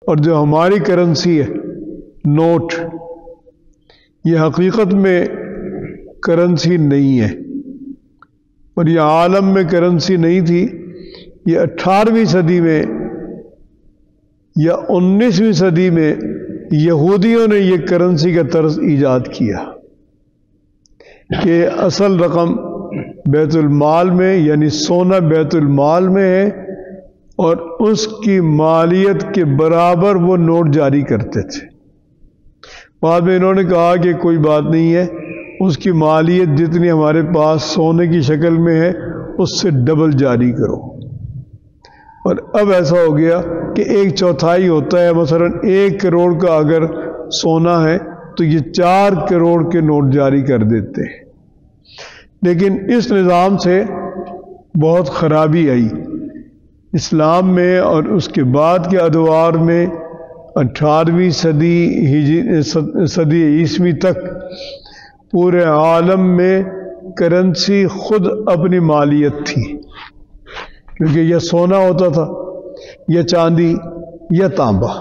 اور جو ہماری کرنسی ہے نوٹ، یہ حقیقت میں کرنسی نہیں ہے، اور یہ عالم میں کرنسی نہیں تھی۔ یہ 18ویں صدی میں یا 19ویں صدی میں یہودیوں نے یہ کرنسی کا طرز ایجاد کیا کہ اصل رقم بیت المال میں، یعنی سونا بیت المال میں ہے، اور اس کی مالیت کے برابر وہ نوٹ جاری کرتے تھے۔ بعد میں انہوں نے کہا کہ کوئی بات نہیں ہے، اس کی مالیت جتنی ہمارے پاس سونے کی شکل میں ہے اس سے ڈبل جاری کرو، اور اب ایسا ہو گیا کہ 1/4 ہوتا ہے۔ مثلا 1 کروڑ کا اگر سونا ہے تو یہ 4 کروڑ کے نوٹ جاری کر دیتے ہیں۔ لیکن اس نظام سے بہت خرابی آئی اسلام میں، اور اس کے بعد کے ادوار میں 18ویں صدی عیسوی تک پورے عالم میں کرنسی خود اپنی مالیت تھی، کیونکہ یہ سونا ہوتا تھا یا چاندی یا تانبا،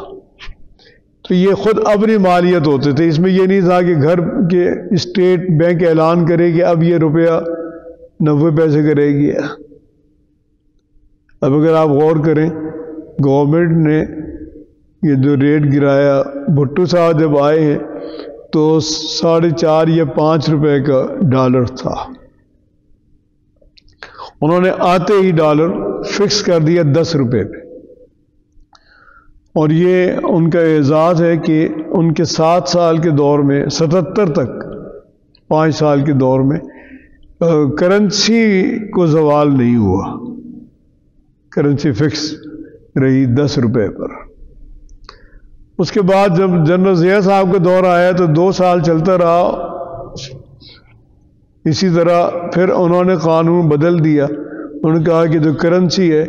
تو یہ خود اپنی مالیت ہوتے تھے۔ اس میں یہ نہیں تھا کہ گھر کے اسٹیٹ بینک اعلان کرے کہ اب یہ روپیہ 90 پیسے کرے گی۔ اب اگر آپ غور کریں، گورنمنٹ نے یہ جو ریٹ گرایا، بھٹو صاحب جب آئے ہیں تو 4.5 یا 5 روپے کا ڈالر تھا، انہوں نے آتے ہی ڈالر فکس کر دیا 10 روپے پہ، اور یہ ان کا اعزاز ہے کہ ان کے 7 سال کے دور میں 77 تک 5 سال کے دور میں کرنسی کو زوال نہیں ہوا، کرنسی فکس رہی 10 روپے پر۔ اس کے بعد جب جنرل ضیاء صاحب کا دور آیا تو 2 سال چلتا رہا اسی طرح، پھر انہوں نے قانون بدل دیا۔ انہوں نے کہا کہ جو کرنسی ہے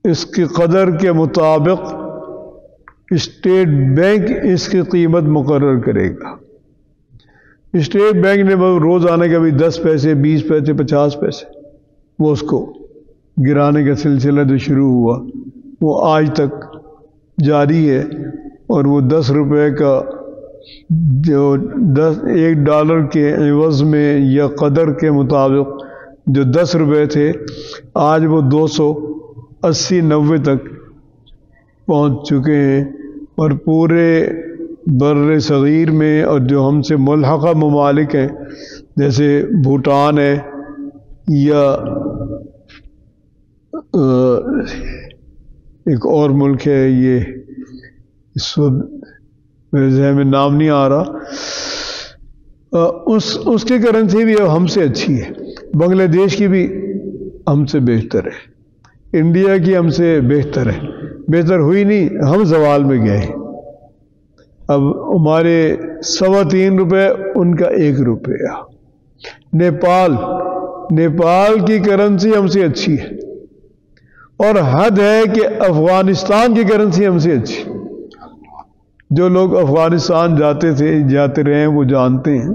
اس کی قدر کے مطابق اسٹیٹ بینک اس کی قیمت مقرر کرے گا۔ اسٹیٹ بینک نے روزانہ کے بھی 10 پیسے 20 پیسے 50 پیسے وہ اس کو گرانے کا سلسلہ جو شروع ہوا وہ آج تک جاری ہے، اور وہ 10 روپے کا جو 1 ڈالر کے عوض میں یا قدر کے مطابق جو 10 روپے تھے، آج وہ 280-90 تک پہنچ چکے ہیں، اور پورے بر صغیر میں اور جو ہم سے ملحقہ ممالک ہیں جیسے بھوٹان ہے یا ایک اور ملک ہے، یہ اس وقت میرے ذہن میں نام نہیں آ رہا، اس کی کرنسی بھی ہم سے اچھی ہے، بنگلہ دیش کی بھی ہم سے بہتر ہے، انڈیا کی ہم سے بہتر ہے، بہتر ہوئی نہیں، ہم زوال میں گئے۔ اب ہمارے 3.25 روپے، ان کا 1 روپیہ۔ نیپال کی کرنسی ہم سے اچھی ہے، اور حد ہے کہ افغانستان کی کرنسی ہم سے اچھی۔ جو لوگ افغانستان جاتے رہے ہیں وہ جانتے ہیں،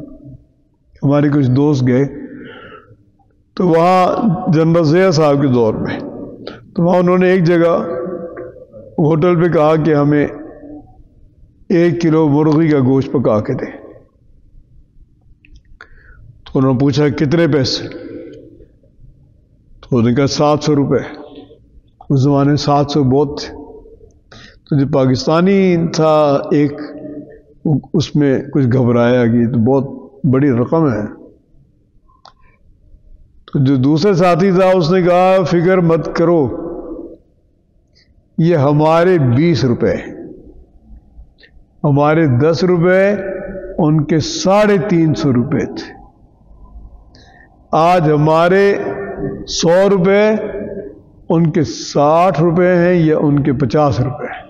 ہمارے کچھ دوست گئے تو وہاں جنرل ضیاء صاحب کے دور میں، تو وہاں انہوں نے ایک جگہ ہوٹل پہ کہا کہ ہمیں 1 کلو مرغی کا گوشت پکا کے دیں، تو انہوں نے پوچھا کتنے پیسے، تو انہوں نے کہا 700 روپے۔ اس زمانے 700 بہت تھے، تو جو پاکستانی تھا ایک، اس میں کچھ گھبرایا کہ تو بہت بڑی رقم ہے، تو جو دوسرے ساتھی تھا اس نے کہا فکر مت کرو، یہ ہمارے 20 روپے، ہمارے 10 روپے، ان کے 350 روپے تھے، آج ہمارے 100 روپے، ان کے 60 روپے ہیں یا ان کے 50 روپے ہیں۔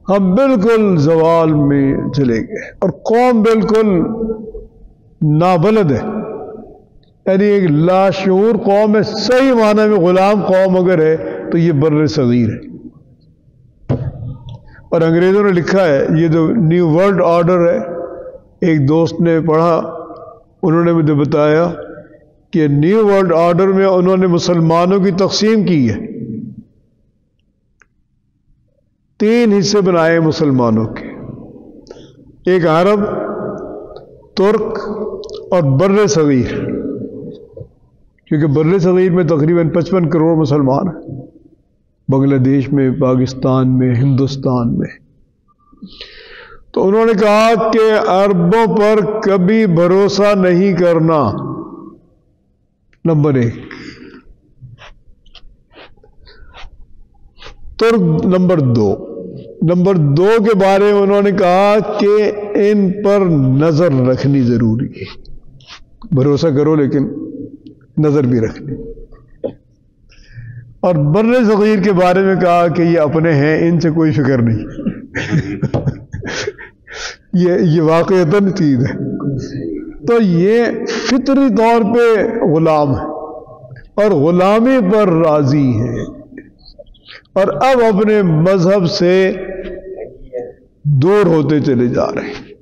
ہم بالکل زوال میں چلے گئے، اور قوم بالکل نابلد ہے، یعنی ایک لاشعور قوم ہے، صحیح معنی میں غلام قوم اگر ہے تو یہ بر صغیر ہے۔ اور انگریزوں نے لکھا ہے، یہ جو نیو ورلڈ آرڈر ہے، ایک دوست نے پڑھا، انہوں نے مجھے بتایا کہ نیو ورلڈ آرڈر میں انہوں نے مسلمانوں کی تقسیم کی ہے 3 حصے بنائے مسلمانوں کے، ایک عرب، ترک اور بر صغیر، کیونکہ بر صغیر میں تقریباً 55 کروڑ مسلمان ہیں، بنگلہ دیش میں، پاکستان میں، ہندوستان میں۔ تو انہوں نے کہا کہ عربوں پر کبھی بھروسہ نہیں کرنا، نمبر 1۔ ترک نمبر 2 کے بارے میں انہوں نے کہا کہ ان پر نظر رکھنی ضروری ہے، بھروسہ کرو لیکن نظر بھی رکھنی۔ اور بر صغیر کے بارے میں کہا کہ یہ اپنے ہیں، ان سے کوئی فکر نہیں۔ یہ واقعتاً چیز ہے۔ تو یہ فطری طور پہ غلام ہے اور غلامی پر راضی ہے، اور اب اپنے مذہب سے دور ہوتے چلے جا رہے ہیں،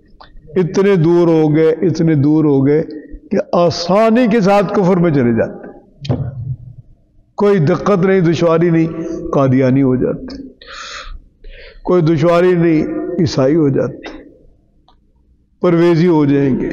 اتنے دور ہو گئے کہ آسانی کے ساتھ کفر میں چلے جاتے، کوئی دقت نہیں، دشواری نہیں، قادیانی ہو جاتے، کوئی دشواری نہیں، عیسائی ہو جاتے، پرویزی ہو جائیں گے۔